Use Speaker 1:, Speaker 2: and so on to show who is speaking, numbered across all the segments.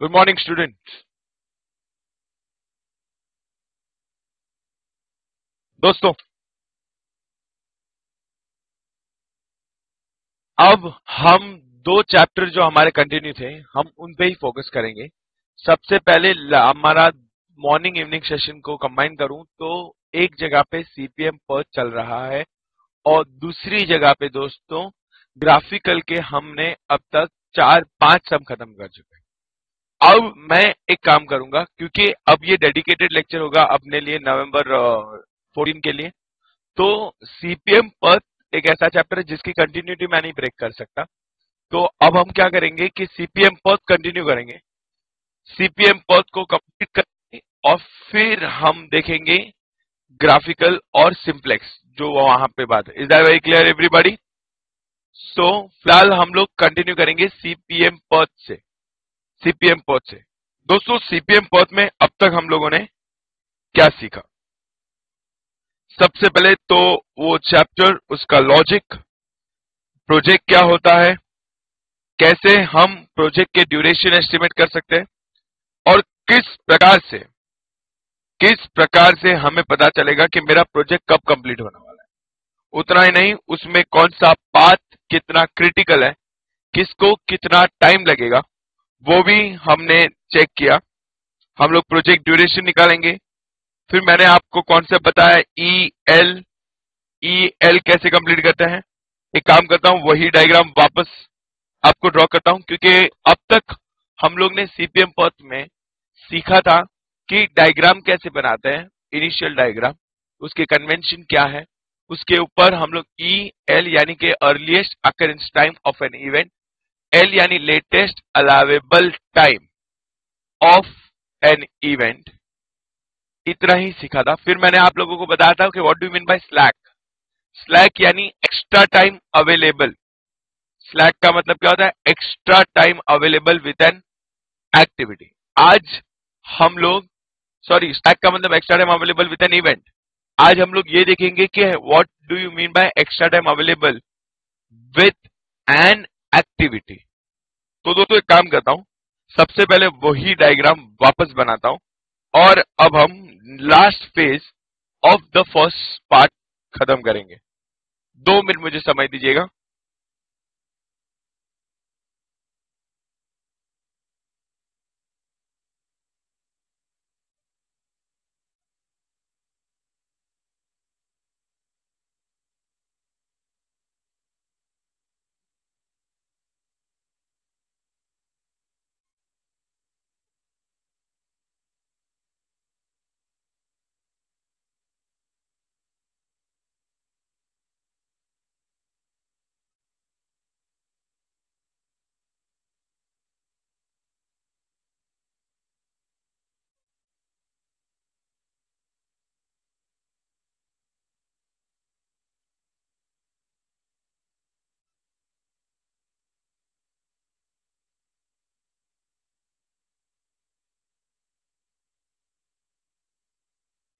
Speaker 1: Good morning student. दोस्तों, अब हम दो चैप्टर जो हमारे कंटिन्यू थे, हम उन पे ही फोकस करेंगे। सबसे पहले हमारा मॉर्निंग इवनिंग सेशन को कंबाइन करूं तो एक जगह पे सीपीएम पर्च चल रहा है और दूसरी जगह पे दोस्तों ग्राफिकल के हमने अब तक 4-5 सम खत्म कर चुके हैं। अब मैं एक काम करूंगा, क्योंकि अब ये डेडिकेटेड लेक्चर होगा अपने लिए नवंबर 14 के लिए। तो सीपीएम पथ एक ऐसा चैप्टर है जिसकी कंटिन्यूटी मैं नहीं ब्रेक कर सकता। तो अब हम क्या करेंगे कि सीपीएम पथ कंटिन्यू करेंगे, सीपीएम पथ को कंप्लीट करेंगे और फिर हम देखेंगे ग्राफिकल और सिंप्लेक्स जो वहां पे बात है। Is that very clear everybody? So फिलहाल हम लोग कंटिन्यू करेंगे सीपीएम पथ से। सीपीएम पथ से दोस्तों, सीपीएम पथ में अब तक हम लोगों ने क्या सीखा? सबसे पहले तो वो चैप्टर, उसका लॉजिक, प्रोजेक्ट क्या होता है, कैसे हम प्रोजेक्ट के ड्यूरेशन एस्टिमेट कर सकते हैं और किस प्रकार से हमें पता चलेगा कि मेरा प्रोजेक्ट कब कंप्लीट होने वाला है। उतना ही नहीं, उसमें कौन सा पाथ कितना क्रिटिकल है, किसको कितना टाइम लगेगा, वो भी हमने चेक किया। हम लोग प्रोजेक्ट ड्यूरेशन निकालेंगे। फिर मैंने आपको कॉन्सेप्ट बताया ई एल कैसे कंप्लीट करते हैं। एक काम करता हूं, वही डायग्राम वापस आपको ड्रॉ करता हूं, क्योंकि अब तक हम लोग ने सीपीएम पथ में सीखा था कि डायग्राम कैसे बनाते हैं, इनिशियल डायग्राम, उसके कन्वेंशन क्या है, उसके ऊपर हम लोग ई एल यानी कि earliest occurrence time of an event, L यानी latest allowable time of an event, इतना ही सीखा था। फिर मैंने आप लोगों को बताया था कि what do you mean by slack. Slack यानी एक्स्ट्रा टाइम अवेलेबल। स्लैक का मतलब क्या होता है? Extra time available with an activity. आज हम लोग, सॉरी, स्लैक का मतलब extra time available with an event. आज हम लोग ये देखेंगे कि what do you mean by extra time available with an activity. तो दोस्तों एक काम करता हूं, सबसे पहले वही डायग्राम वापस बनाता हूं और अब हम last phase of the first part खत्म करेंगे। 2 मिनट मुझे समय दीजिएगा।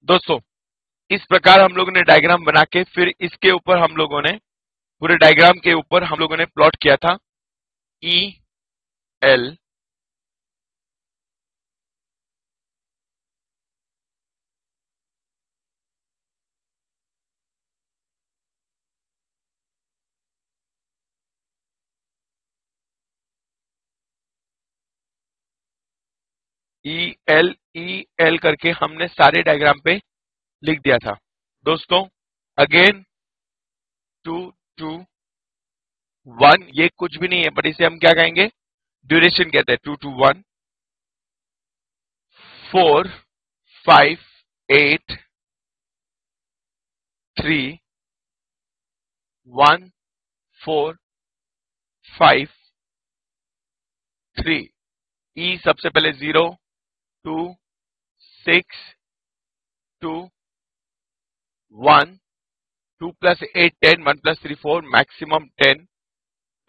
Speaker 1: दोस्तों, इस प्रकार हम लोगों ने डायग्राम बना के फिर इसके ऊपर हम लोगों ने, पूरे डायग्राम के ऊपर हम लोगों ने प्लॉट किया था ई एल, ई एल करके हमने सारे डायग्राम पे लिख दिया था। दोस्तों अगेन 2 2 1 ये कुछ भी नहीं है, बट इसे हम क्या कहेंगे? ड्यूरेशन कहते हैं। 2 2 1 4 5 8 3 1 4 5 3। ई सबसे पहले 0 2 6 2 1 2 plus 8 10 1 plus 3 4 maximum 10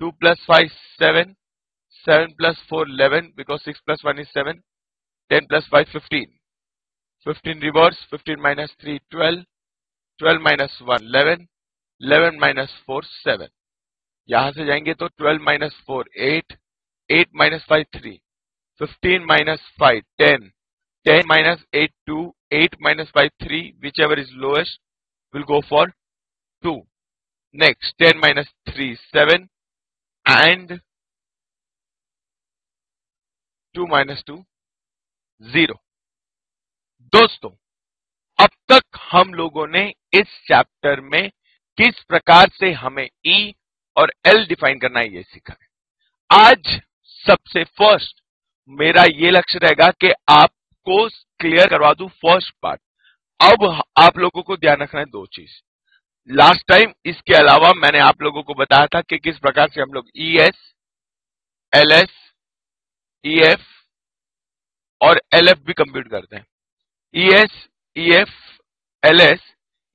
Speaker 1: 2 plus 5 7 7 plus 4 11 because 6 plus 1 is 7 10 plus 5 15 15 reverse 15 minus 3 12 12 minus 1 11 11 minus 4 7। यहां से जाएंगे तो 12 minus 4 8 8 minus 5 3 15 minus 5, 10. 10 minus 8, 2. 8 minus 5, 3. Whichever is lowest will go for 2. Next, 10 minus 3, 7. And 2 minus 2, 0. दोस्तों, अब तक हम लोगों ने इस चैप्टर में किस प्रकार से हमें ई और एल डिफाइन करना है ये सीखा है। आज सबसे फर्स्ट मेरा ये लक्ष्य रहेगा कि आपको क्लियर करवा दूं फर्स्ट पार्ट। अब आप लोगों को ध्यान रखना है दो चीज। लास्ट टाइम इसके अलावा मैंने आप लोगों को बताया था कि किस प्रकार से हम लोग E S, L S, E F और एल एफ भी कंप्यूट करते हैं। E S, E F, L S,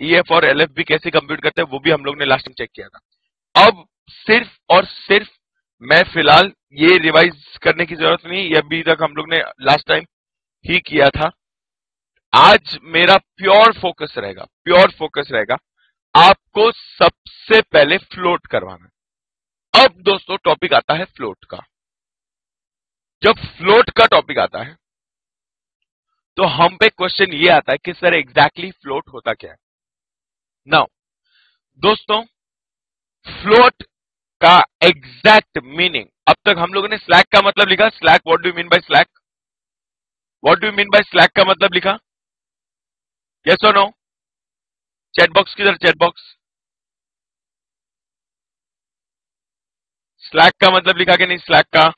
Speaker 1: E F और एल एफ भी कैसे कंप्यूट करते हैं वो भी हम लोग ने लास्ट टाइम चेक किया था। अब सिर्फ और सिर्फ मैं फिलहाल ये रिवाइज करने की जरूरत नहीं, ये अभी तक हम लोग ने लास्ट टाइम ही किया था। आज मेरा प्योर फोकस रहेगा आपको सबसे पहले फ्लोट करवाना। अब दोस्तों टॉपिक आता है फ्लोट का। जब फ्लोट का टॉपिक आता है तो हम पे क्वेश्चन ये आता है कि सर एग्जैक्टली फ्लोट होता क्या है। नाउ दोस्तों, फ्लोट का एग्जैक्ट मीनिंग, अब तक हम लोगों ने स्लैक का मतलब लिखा। Slack, what do you mean by slack? What do you mean by slack का मतलब लिखा? यस और नो? चैट बॉक्स किधर? Chat box. स्लैक का मतलब लिखा कि नहीं? स्लैक का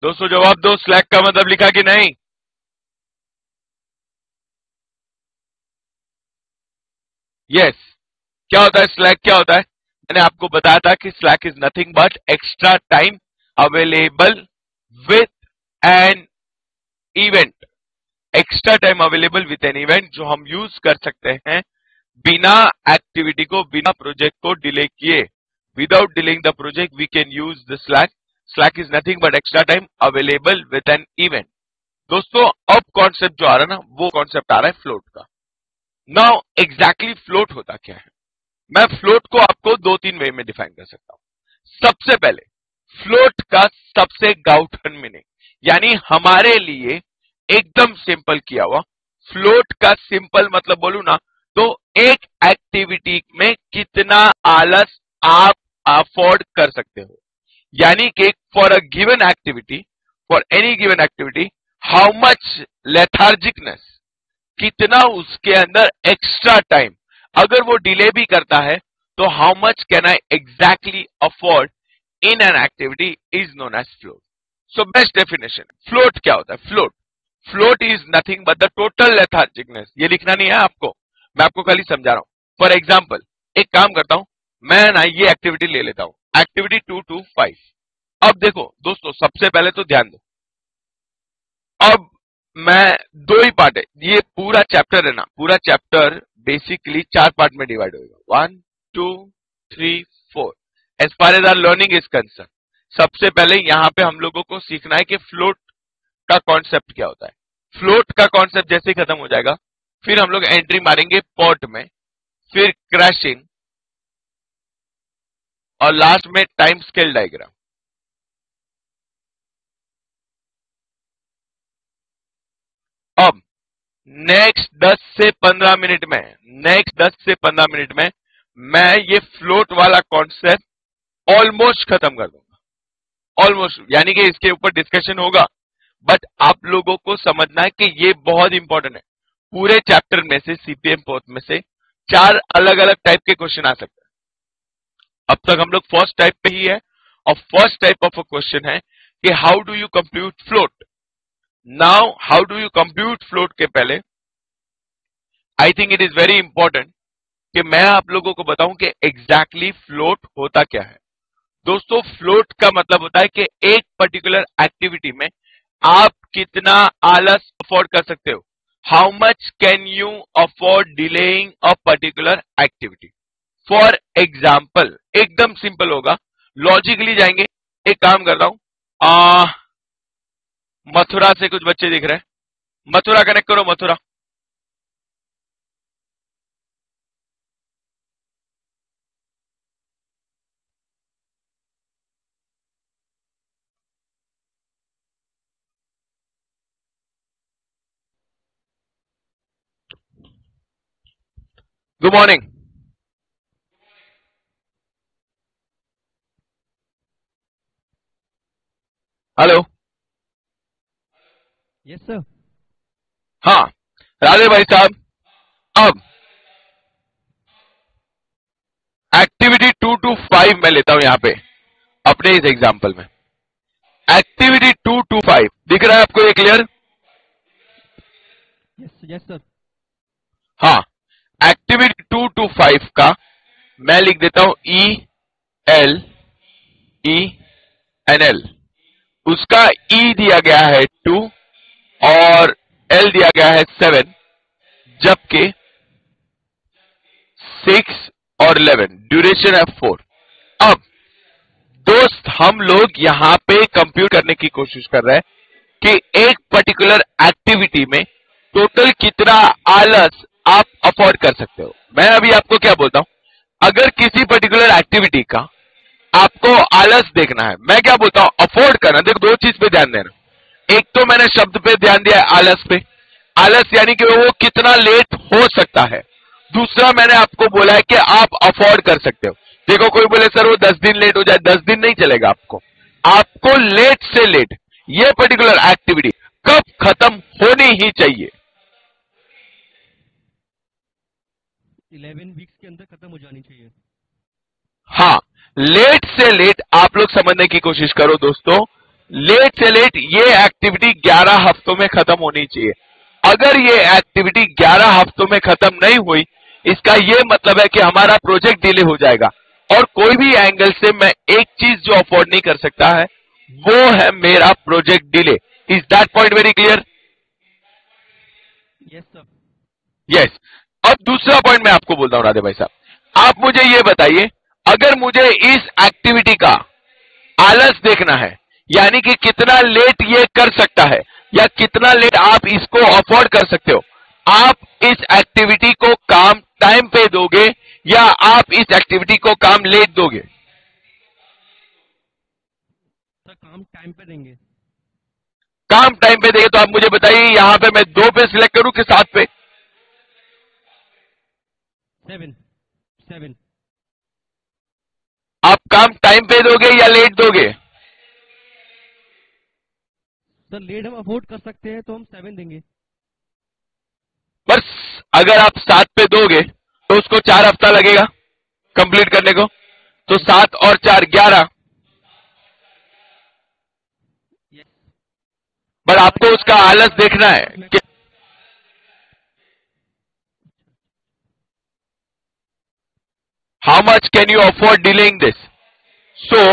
Speaker 1: दोस्तों जवाब दो, स्लैक का मतलब लिखा कि नहीं? यस। क्या होता है स्लैक? क्या होता है? मैंने आपको बताया था कि slack is nothing but extra time available with an event. Extra time available with an event जो हम यूज कर सकते हैं बिना एक्टिविटी को, बिना प्रोजेक्ट को डिले किए। Without delaying the project we can use the slack. Slack is nothing but extra time available with an event. दोस्तों अब कॉन्सेप्ट जो आ रहा है ना, वो कॉन्सेप्ट आ रहा है फ्लोट का। नाउ एग्जैक्टली फ्लोट होता क्या है? मैं फ्लोट को आपको दो तीन वे में डिफाइन कर सकता हूं। सबसे पहले फ्लोट का सबसे गाउठन मीनिंग, यानी हमारे लिए एकदम सिंपल किया हुआ फ्लोट का सिंपल मतलब बोलूं ना तो एक एक्टिविटी में कितना आलस आप अफोर्ड कर सकते हो। यानी कि for a given activity, for any given activity, how much lethargicness, कितना उसके अंदर एक्स्ट्रा टाइम, अगर वो डिले भी करता है तो how much can I exactly afford in an activity is known as float. So best definition, float क्या होता है? Float is nothing but the total lethargicness. ये लिखना नहीं है आपको, मैं आपको खाली समझा रहा हूं। फॉर एग्जाम्पल एक काम करता हूं, मैं ना ये एक्टिविटी ले लेता हूं, एक्टिविटी 2 to 5। अब देखो दोस्तों, सबसे पहले तो ध्यान दो, अब मैं दो ही पार्ट है, ये पूरा चैप्टर है ना, पूरा चैप्टर बेसिकली 4 पार्ट में डिवाइड होगा। 1, 2, 3, 4 as far as our learning is concern. सबसे पहले यहां पे हम लोगों को सीखना है कि फ्लोट का कॉन्सेप्ट क्या होता है। फ्लोट का कॉन्सेप्ट जैसे ही खत्म हो जाएगा फिर हम लोग एंट्री मारेंगे पॉट में, फिर क्रैशिंग और लास्ट में टाइम स्केल डायग्राम। अब नेक्स्ट 10 से 15 मिनट में मैं ये फ्लोट वाला कॉन्सेप्ट ऑलमोस्ट खत्म कर दूंगा। ऑलमोस्ट यानी कि इसके ऊपर डिस्कशन होगा, बट आप लोगों को समझना है कि ये बहुत इंपॉर्टेंट है। पूरे चैप्टर में से, सीपीएम पोथ में से 4 अलग अलग टाइप के क्वेश्चन आ सकते हैं। अब तक हम लोग फर्स्ट टाइप पे ही है, और first type of a question है कि how do you compute float. Now how do you compute float के पहले I think it is very important कि मैं आप लोगों को बताऊं कि एग्जैक्टली फ्लोट होता क्या है। दोस्तों फ्लोट का मतलब होता है कि एक पर्टिकुलर एक्टिविटी में आप कितना आलस अफोर्ड कर सकते हो। How much can you afford delaying a particular activity. For example एकदम सिंपल होगा, लॉजिकली जाएंगे। एक काम करता हूं, मथुरा से कुछ बच्चे दिख रहे हैं, मथुरा कनेक्ट करो, Mathura. Good morning. Hello.
Speaker 2: Yes sir.
Speaker 1: हाँ, राधे भाई साहब, अब एक्टिविटी 2 to 5 मैं लेता हूं यहां पे अपने इस एग्जाम्पल में। एक्टिविटी 2 to 5 दिख रहा है आपको, ये क्लियर?
Speaker 2: Yes yes sir.
Speaker 1: हाँ, एक्टिविटी 2 to 5 का मैं लिख देता हूं EL उसका E दिया गया है 2 और L दिया गया है 7, जबकि 6 और 11 ड्यूरेशन है 4। अब दोस्त, हम लोग यहां पे कंप्यूट करने की कोशिश कर रहे हैं कि एक पर्टिकुलर एक्टिविटी में टोटल कितना आलस आप अफोर्ड कर सकते हो। मैं अभी आपको क्या बोलता हूं, अगर किसी पर्टिकुलर एक्टिविटी का आपको आलस देखना है, मैं क्या बोलता हूं, अफोर्ड करना। देखो, दो चीज पे ध्यान देना। एक तो मैंने शब्द पे ध्यान दिया है, आलस पे। आलस यानी कि वो कितना लेट हो सकता है। दूसरा मैंने आपको बोला है कि आप अफोर्ड कर सकते हो। देखो, कोई बोले सर वो 10 दिन लेट हो जाए, 10 दिन नहीं चलेगा आपको लेट से लेट ये पर्टिकुलर एक्टिविटी कब खत्म होनी ही चाहिए।
Speaker 2: 11 वीक्स के अंदर खत्म हो जानी चाहिए।
Speaker 1: हाँ, लेट से लेट आप लोग समझने की कोशिश करो दोस्तों, लेट से लेट ये एक्टिविटी 11 हफ्तों में खत्म होनी चाहिए। अगर ये एक्टिविटी 11 हफ्तों में खत्म नहीं हुई, इसका ये मतलब है कि हमारा प्रोजेक्ट डिले हो जाएगा। और कोई भी एंगल से मैं एक चीज जो अफोर्ड नहीं कर सकता है, वो है मेरा project delay. Is that point very clear?
Speaker 2: Yes sir.
Speaker 1: Yes. अब दूसरा पॉइंट मैं आपको बोलता हूं राधे भाई साहब, आप मुझे ये बताइए, अगर मुझे इस एक्टिविटी का आलस देखना है, यानी कि कितना लेट ये कर सकता है या कितना लेट आप इसको अफोर्ड कर सकते हो, आप इस एक्टिविटी को काम टाइम पे दोगे या आप इस एक्टिविटी को काम लेट दोगे?
Speaker 2: सर काम टाइम पे देंगे।
Speaker 1: काम टाइम पे देंगे, तो आप मुझे बताइए यहां पे मैं 2 पे सिलेक्ट करूं कि 7 पे?
Speaker 2: 7
Speaker 1: आप काम टाइम पे दोगे या लेट दोगे?
Speaker 2: सर लेट हम अफोर्ड कर सकते हैं तो हम 7 देंगे।
Speaker 1: बस अगर आप 7 पे दोगे तो उसको 4 हफ्ता लगेगा कंप्लीट करने को, तो 7 और 4 11।
Speaker 2: यस।
Speaker 1: पर आपको उसका आलस देखना है कि how much can you afford delaying this? So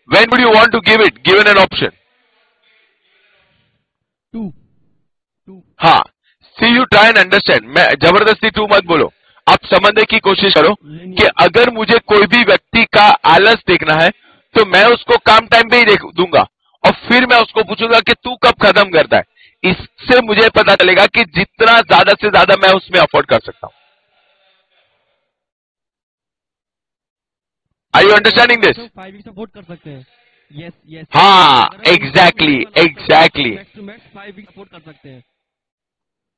Speaker 1: when would you want to give it, given an option?
Speaker 2: 2
Speaker 1: हाँ, see you try and understand, मैं जबरदस्ती 2 मत बोलो, आप समझने की कोशिश करो कि अगर मुझे कोई भी व्यक्ति का आलस देखना है तो मैं उसको काम टाइम पे ही दूंगा और फिर मैं उसको पूछूंगा कि तू कब खत्म करता है। इससे मुझे पता चलेगा कि जितना ज्यादा से ज्यादा मैं उसमें अफोर्ड कर सकता हूं। Are you understanding this?
Speaker 2: 5 weeks afford कर सकते हैं। Yes yes.
Speaker 1: हाँ, एग्जैक्टली एग्जैक्टली
Speaker 2: 5 वीक्स अफोर्ड कर सकते हैं।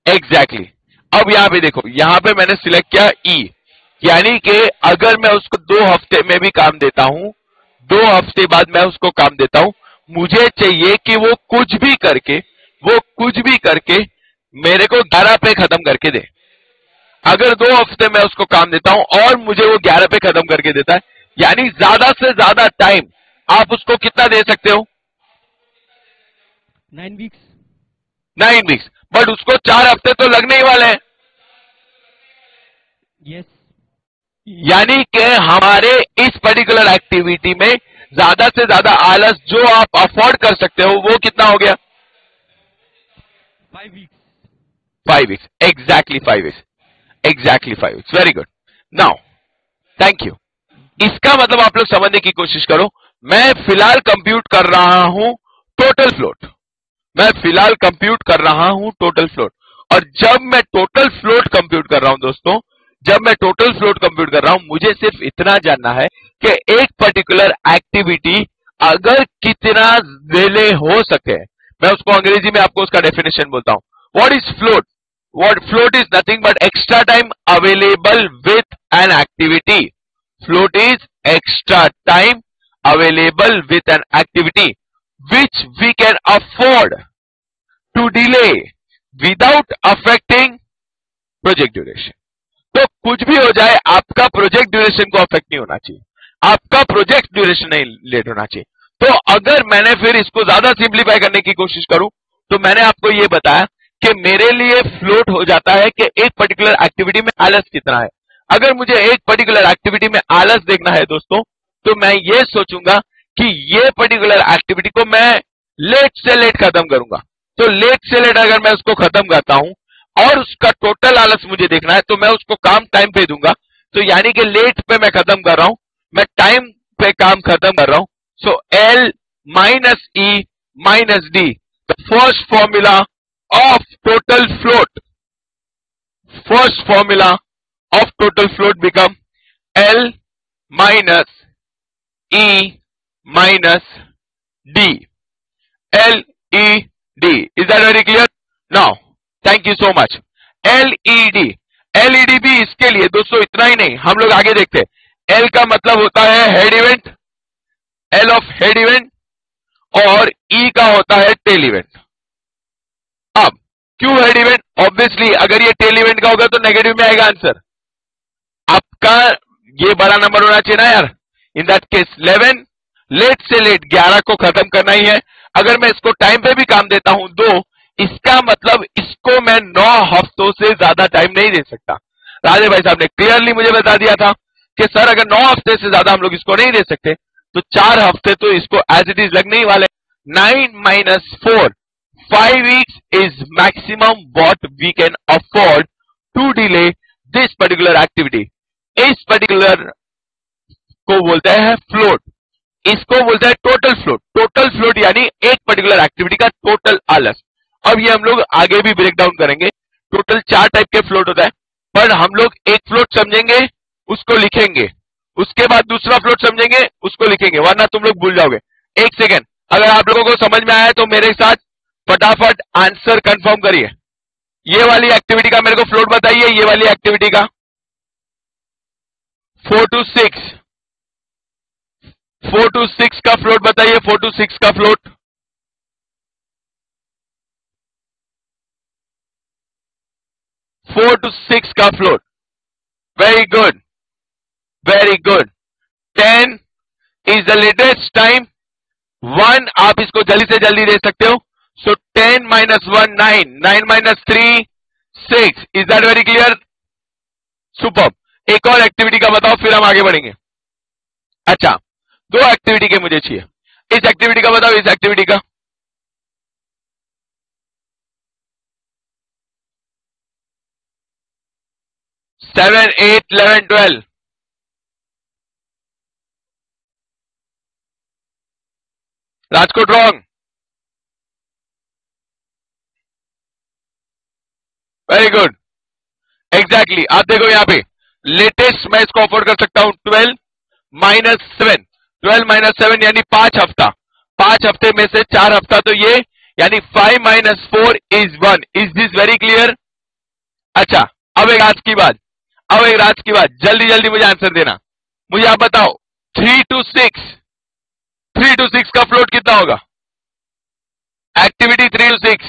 Speaker 1: एग्जैक्टली। अब यहां पे देखो, यहां पे मैंने सिलेक्ट किया ई, यानी कि अगर मैं उसको 2 हफ्ते में भी काम देता हूं, 2 हफ्ते बाद मैं उसको काम देता हूं, मुझे चाहिए कि वो कुछ भी करके मेरे को 11 पे खत्म करके दे। अगर 2 हफ्ते में उसको काम देता हूं और मुझे वो 11 पे खत्म करके देता है, यानी ज्यादा से ज्यादा टाइम आप उसको कितना दे सकते हो?
Speaker 2: 9 वीक्स।
Speaker 1: 9 वीक्स। बट उसको 4 हफ्ते तो लगने ही वाले हैं।
Speaker 2: यस।
Speaker 1: यानी कि हमारे इस पर्टिकुलर एक्टिविटी में ज्यादा से ज्यादा आलस जो आप अफोर्ड कर सकते हो वो कितना हो गया?
Speaker 2: 5 weeks.
Speaker 1: 5 weeks, exactly 5 weeks, exactly 5 weeks. Very good. Now thank you. इसका मतलब आप लोग समझने की कोशिश करो, मैं फिलहाल कंप्यूट कर रहा हूं टोटल फ्लोट, मैं फिलहाल कंप्यूट कर रहा हूं टोटल फ्लोट। और जब मैं टोटल फ्लोट कंप्यूट कर रहा हूं दोस्तों, जब मैं टोटल फ्लोट कंप्यूट कर रहा हूं, मुझे सिर्फ इतना जानना है कि एक पर्टिकुलर एक्टिविटी अगर कितना डिले हो सके, मैं उसको अंग्रेजी में आपको उसका डेफिनेशन बोलता हूं। What is float? What float is nothing but extra time available with an activity. Float is extra time available with an activity which we can afford to delay without affecting project duration। तो कुछ भी हो जाए, आपका project duration को affect नहीं होना चाहिए, आपका प्रोजेक्ट ड्यूरेशन नहीं लेट होना चाहिए। तो अगर मैंने फिर इसको ज्यादा सिंप्लीफाई करने की कोशिश करूं, तो मैंने आपको यह बताया कि मेरे लिए फ्लोट हो जाता है कि एक पर्टिकुलर एक्टिविटी में आलस कितना है। अगर मुझे एक पर्टिकुलर एक्टिविटी में आलस देखना है दोस्तों, तो मैं ये सोचूंगा कि ये पर्टिकुलर एक्टिविटी को मैं लेट से लेट खत्म करूंगा। तो लेट से लेट अगर मैं उसको खत्म करता हूं और उसका टोटल आलस मुझे देखना है, तो मैं उसको काम टाइम पे दूंगा। तो यानी कि लेट पे मैं खत्म कर रहा हूं, मैं टाइम पे काम खत्म कर रहा हूं। So L minus E minus D, the first formula of total float, first formula of total float become L minus E minus D, LED। Is that very clear? Now, thank you so much। LED, LED भी इसके लिए दोस्तों इतना ही नहीं, हम लोग आगे देखते हैं। L का मतलब होता है head event, L of head event, और E का होता है टेल इवेंट। अब क्यों हेड इवेंट? ऑब्वियसली अगर ये टेल इवेंट का होगा तो नेगेटिव में आएगा आंसर, आपका ये बड़ा नंबर होना चाहिए ना यार। इन दैट केस 11, लेट से लेट 11 को खत्म करना ही है। अगर मैं इसको टाइम पे भी काम देता हूं 2, इसका मतलब इसको मैं 9 हफ्तों से ज्यादा टाइम नहीं दे सकता। राजे भाई साहब ने क्लियरली मुझे बता दिया था कि सर अगर 9 हफ्ते से ज्यादा हम लोग इसको नहीं दे सकते, तो 4 हफ्ते तो इसको एज इट इज लगने ही वाले। 9 minus 4, 5 weeks is maximum what we can afford to delay this particular activity। इस पर्टिकुलर को बोलते हैं फ्लोट, इसको बोलते हैं टोटल फ्लोट। टोटल फ्लोट यानी एक पर्टिकुलर एक्टिविटी का टोटल आलस। अब ये हम लोग आगे भी ब्रेक डाउन करेंगे। टोटल 4 टाइप के फ्लोट होता है, पर हम लोग एक फ्लोट समझेंगे, उसको लिखेंगे, उसके बाद दूसरा फ्लोट समझेंगे, उसको लिखेंगे, वरना तुम लोग भूल जाओगे। एक सेकेंड, अगर आप लोगों को समझ में आया तो मेरे साथ फटाफट आंसर कंफर्म करिए। ये वाली एक्टिविटी का मेरे को फ्लोट बताइए, ये वाली एक्टिविटी का 4 to 6, 4 to 6 का फ्लोट बताइए, 4 to 6 का फ्लोट। फोर टू सिक्स का float, very good, very good. 10 is the latest time, 1 आप इसको जल्दी से जल्दी दे सकते हो। सो 10 minus 1 9, 9 minus 3 6। Is that very clear? Superb. एक और एक्टिविटी का बताओ, फिर हम आगे बढ़ेंगे। अच्छा, 2 एक्टिविटी के मुझे चाहिए। इस एक्टिविटी का बताओ, इस एक्टिविटी का। Seven, 8, 11, 12। Rajkot wrong, very good, exactly. आप देखो यहां पे लेटेस्ट मैं इसको अफोर्ड कर सकता हूं 12 minus 7, 12 minus 7 यानी 5 हफ्ता, 5 हफ्ते में से 4 हफ्ता तो ये, यानी 5 minus 4 is 1। Is this very clear? अच्छा, अब एक राज की बात, अब एक राज की बात, जल्दी जल्दी मुझे आंसर देना। मुझे आप बताओ 3 to 6, 3 to 6 का फ्लोट कितना होगा? Activity 3 to 6,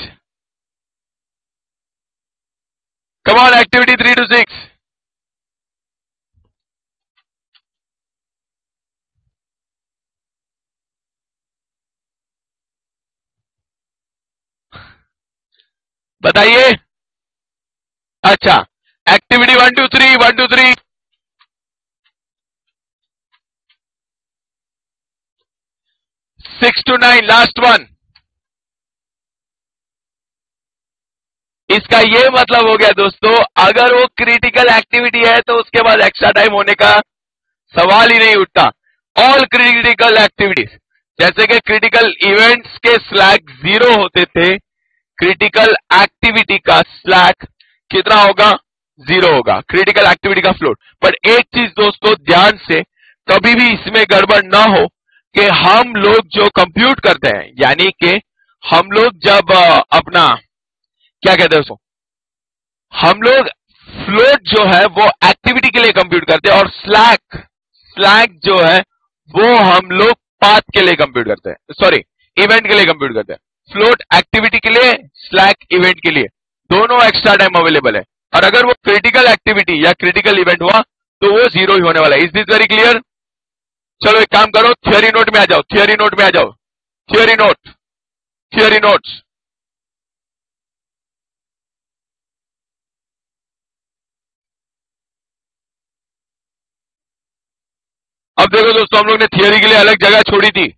Speaker 1: come on, activity 3 to 6। बताइए। अच्छा, activity 1 to 3, 1 to 3, 6 to 9, last one. इसका ये मतलब हो गया दोस्तों, अगर वो क्रिटिकल एक्टिविटी है तो उसके बाद एक्स्ट्रा टाइम होने का सवाल ही नहीं उठता। ऑल क्रिटिकल एक्टिविटीज, जैसे कि क्रिटिकल इवेंट्स के स्लैक 0 होते थे, क्रिटिकल एक्टिविटी का स्लैक कितना होगा? 0 होगा, क्रिटिकल एक्टिविटी का फ्लोट। पर एक चीज दोस्तों ध्यान से, कभी भी इसमें गड़बड़ ना हो कि हम लोग जो कंप्यूट करते हैं, यानी कि हम लोग जब अपना क्या कहते हैं उसको, हम लोग फ्लोट जो है वो एक्टिविटी के लिए कंप्यूट करते हैं, और स्लैक जो है वो हम लोग पाथ के लिए कंप्यूट करते हैं, सॉरी इवेंट के लिए कंप्यूट करते हैं। फ्लोट एक्टिविटी के लिए, स्लैक इवेंट के लिए, दोनों एक्स्ट्रा टाइम अवेलेबल है। और अगर वो क्रिटिकल एक्टिविटी या क्रिटिकल इवेंट हुआ तो वो 0 ही होने वाला है। Is this very clear? चलो एक काम करो, थियोरी नोट में आ जाओ, थियोरी नोट में आ जाओ, थियोरी नोट, थियोरी नोट्स। अब देखो दोस्तों, हम लोग ने थियोरी के लिए अलग जगह छोड़ी थी।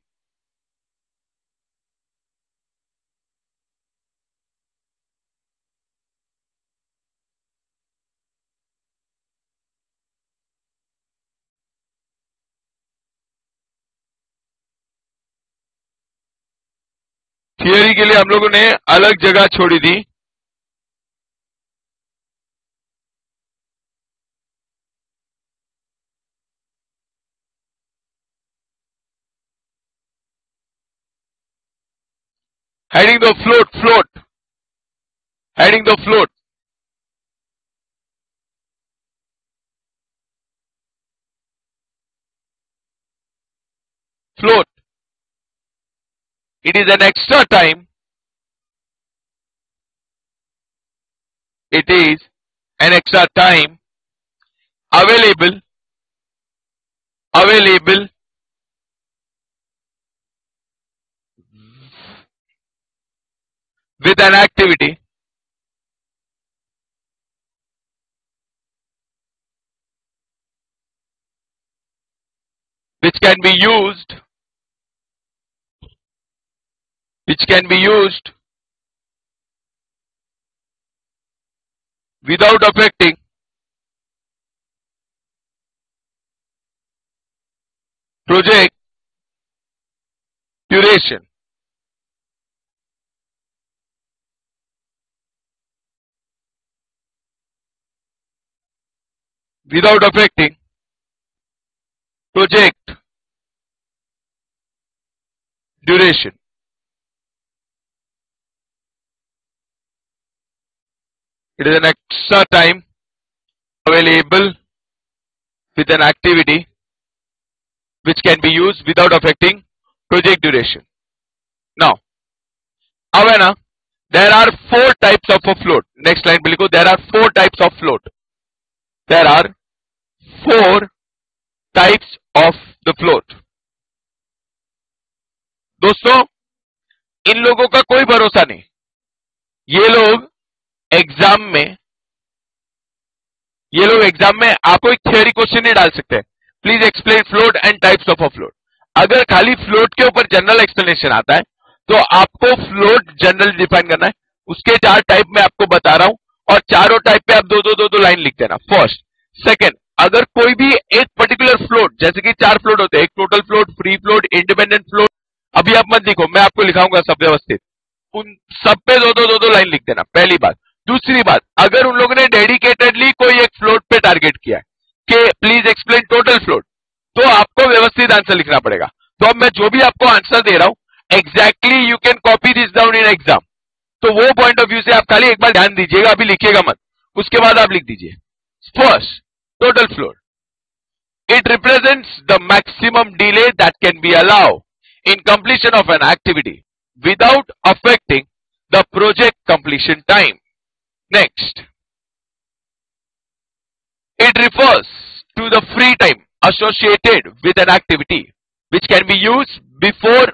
Speaker 1: थियोरी के लिए हम लोगों ने अलग जगह छोड़ी थी। Heading the float, heading the float, float. It is an extra time. It is an extra time available with an activity which can be used without affecting project duration. Without affecting project duration. It is an extra time available with an activity which can be used without affecting project duration. Now, अब है ना, there are 4 types of a float. Next line पे लिखो, there are 4 types of float. There are 4 types of the float. दोस्तों, इन लोगों का कोई भरोसा नहीं। ये लोग एग्जाम में आपको एक थियोरी क्वेश्चन नहीं डाल सकते। Please explain float and types of a float. अगर खाली फ्लोट के ऊपर जनरल एक्सप्लेनेशन आता है तो आपको फ्लोट जनरल डिफाइन करना है। उसके 4 टाइप में आपको बता रहा हूं, और चारों टाइप पे आप दो लाइन लिख देना। फर्स्ट, सेकंड, अगर कोई भी एक पर्टिकुलर फ्लोट, जैसे कि 4 फ्लोट होते हैं, एक total float, free float, independent float, अभी आप मत लिखो, मैं आपको लिखाऊंगा सब व्यवस्थित, उन सब पे दो लाइन लिख देना, पहली बात। दूसरी बात, अगर उन लोगों ने डेडिकेटेडली कोई एक फ्लोट पे टारगेट किया है कि प्लीज एक्सप्लेन टोटल फ्लोट, तो आपको व्यवस्थित आंसर लिखना पड़ेगा। तो अब मैं जो भी आपको आंसर दे रहा हूं, exactly you can copy this down in exam. तो वो पॉइंट ऑफ व्यू से आप खाली एक बार ध्यान दीजिएगा, अभी लिखिएगा मत, उसके बाद आप लिख दीजिए। First, total float, it represents the maximum delay that can be allow in completion of an activity without affecting the project completion time. Next, it refers to the free time associated with an activity which can be used before,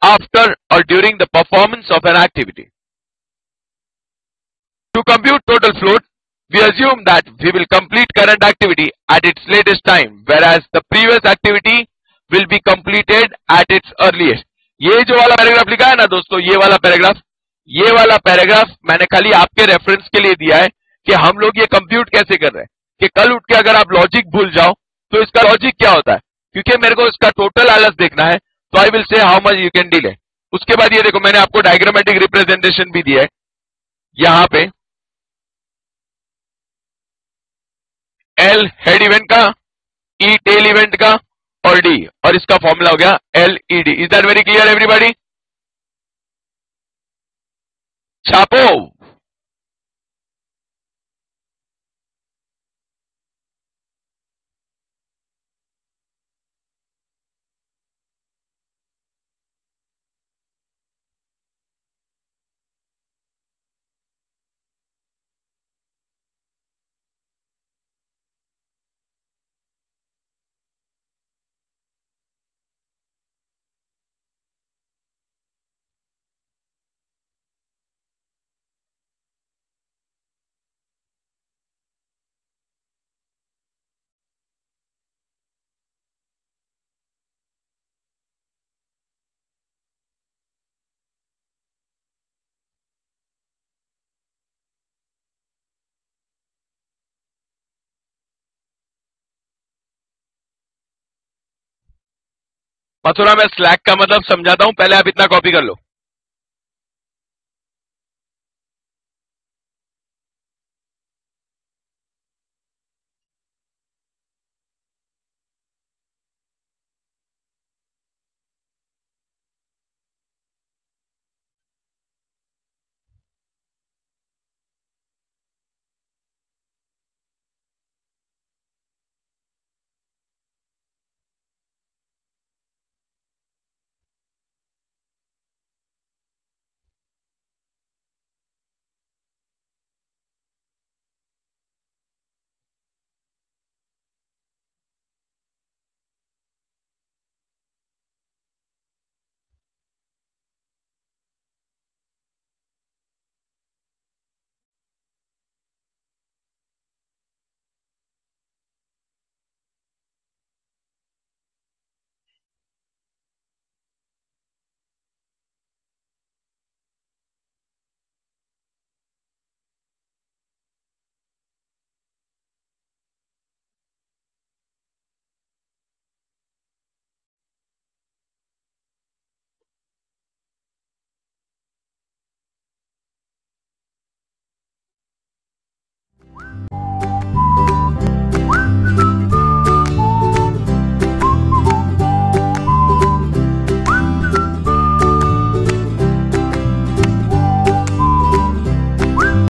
Speaker 1: after or during the performance of an activity. To compute total float, we assume that we will complete current activity at its latest time, whereas the previous activity will be completed at its earliest. ये जो वाला paragraph लिखा है ना दोस्तों, ये वाला paragraph मैंने खाली आपके रेफरेंस के लिए दिया है कि हम लोग ये कंप्यूट कैसे कर रहे हैं। कि कल उठ के अगर आप लॉजिक भूल जाओ तो इसका लॉजिक क्या होता है क्योंकि मेरे को इसका टोटल आलस देखना है, तो I will say how much you can delay. उसके बाद ये देखो मैंने आपको डायग्रामेटिक रिप्रेजेंटेशन भी दिया है यहां पे, एल हेड इवेंट का, ई टेल इवेंट का, और डी, और इसका फॉर्मूला हो गया L E D. Is that very clear everybody? छापो। मथुरा में स्लैक का मतलब समझाता हूं, पहले आप इतना कॉपी कर लो।